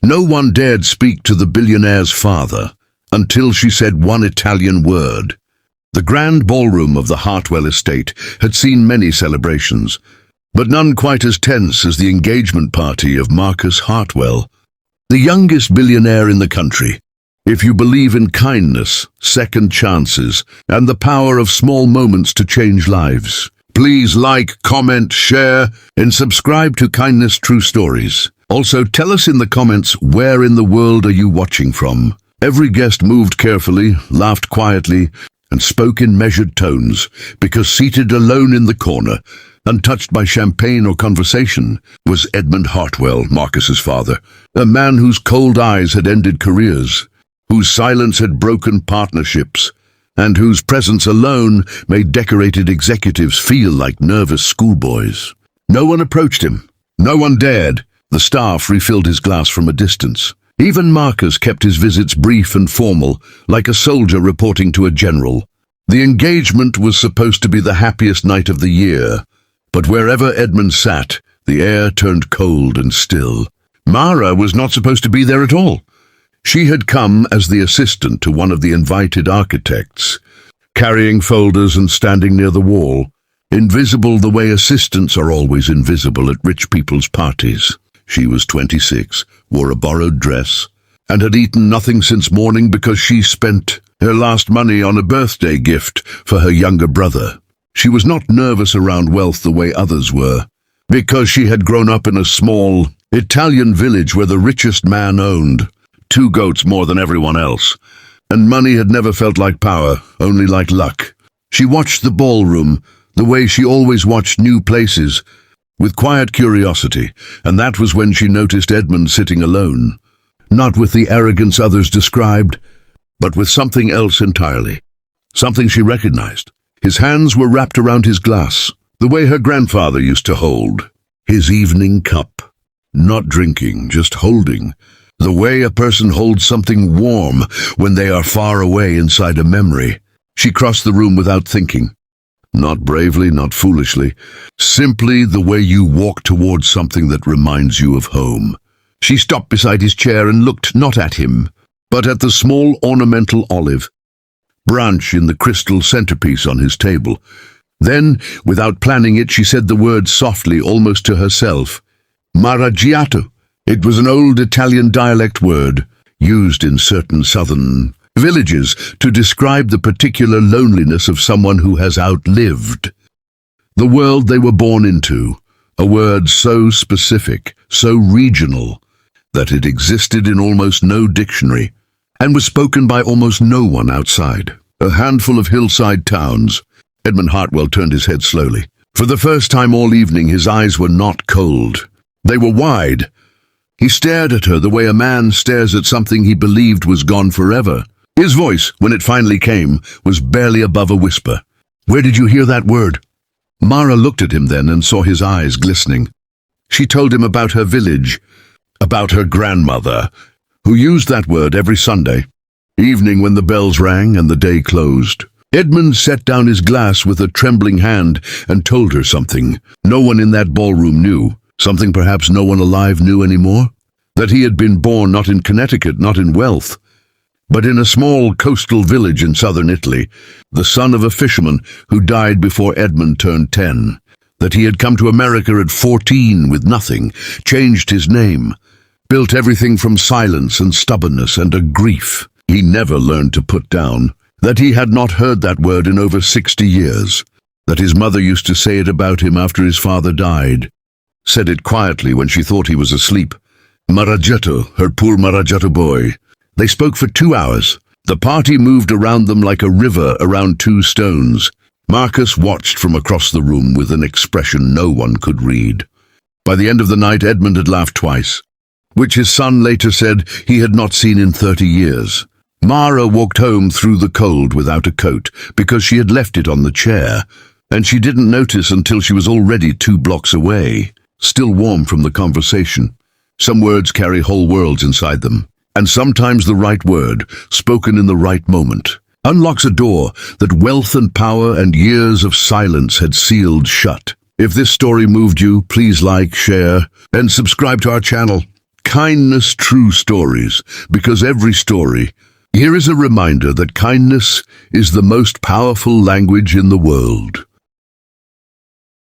No one dared speak to the billionaire's father until she said one Italian word. The grand ballroom of the Hartwell estate had seen many celebrations, but none quite as tense as the engagement party of Marcus Hartwell, the youngest billionaire in the country. If you believe in kindness, second chances, and the power of small moments to change lives, please like, comment, share, and subscribe to Kindness True Stories. Also, tell us in the comments, where in the world are you watching from? Every guest moved carefully, laughed quietly, and spoke in measured tones, because seated alone in the corner, untouched by champagne or conversation, was Edmund Hartwell, Marcus's father, a man whose cold eyes had ended careers, whose silence had broken partnerships, and whose presence alone made decorated executives feel like nervous schoolboys. No one approached him. No one dared. The staff refilled his glass from a distance. Even Marcus kept his visits brief and formal, like a soldier reporting to a general. The engagement was supposed to be the happiest night of the year, but wherever Edmund sat, the air turned cold and still. Mara was not supposed to be there at all. She had come as the assistant to one of the invited architects, carrying folders and standing near the wall, invisible the way assistants are always invisible at rich people's parties. She was 26, wore a borrowed dress, and had eaten nothing since morning because she spent her last money on a birthday gift for her younger brother. She was not nervous around wealth the way others were, because she had grown up in a small Italian village where the richest man owned 2 goats more than everyone else, and money had never felt like power, only like luck. She watched the ballroom, the way she always watched new places, with quiet curiosity, and that was when she noticed Edmund sitting alone, not with the arrogance others described, but with something else entirely, something she recognized. His hands were wrapped around his glass, the way her grandfather used to hold his evening cup, not drinking, just holding, the way a person holds something warm when they are far away inside a memory. She crossed the room without thinking. Not bravely, not foolishly, simply the way you walk towards something that reminds you of home. She stopped beside his chair and looked not at him, but at the small ornamental olive branch in the crystal centerpiece on his table. Then, without planning it, she said the word softly, almost to herself. Maraggiato. It was an old Italian dialect word, used in certain southern villages to describe the particular loneliness of someone who has outlived the world they were born into, a word so specific, so regional, that it existed in almost no dictionary, and was spoken by almost no one outside. A handful of hillside towns. Edmund Hartwell turned his head slowly. For the first time all evening, his eyes were not cold. They were wide. He stared at her the way a man stares at something he believed was gone forever. His voice, when it finally came, was barely above a whisper. "Where did you hear that word?" Mara looked at him then and saw his eyes glistening. She told him about her village, about her grandmother, who used that word every Sunday evening when the bells rang and the day closed. Edmund set down his glass with a trembling hand and told her something no one in that ballroom knew, something perhaps no one alive knew anymore, that he had been born not in Connecticut, not in wealth, but in a small coastal village in southern Italy, the son of a fisherman who died before Edmund turned 10, that he had come to America at 14 with nothing, changed his name, built everything from silence and stubbornness and a grief he never learned to put down, that he had not heard that word in over 60 years, that his mother used to say it about him after his father died, said it quietly when she thought he was asleep. Maraggiato, her poor Maraggiato boy. They spoke for 2 hours. The party moved around them like a river around 2 stones. Marcus watched from across the room with an expression no one could read. By the end of the night, Edmund had laughed twice, which his son later said he had not seen in 30 years. Mara walked home through the cold without a coat because she had left it on the chair, and she didn't notice until she was already 2 blocks away, still warm from the conversation. Some words carry whole worlds inside them, and sometimes the right word, spoken in the right moment, unlocks a door that wealth and power and years of silence had sealed shut. If this story moved you, please like, share, and subscribe to our channel. Kindness True Stories, because every story. Here is a reminder that kindness is the most powerful language in the world.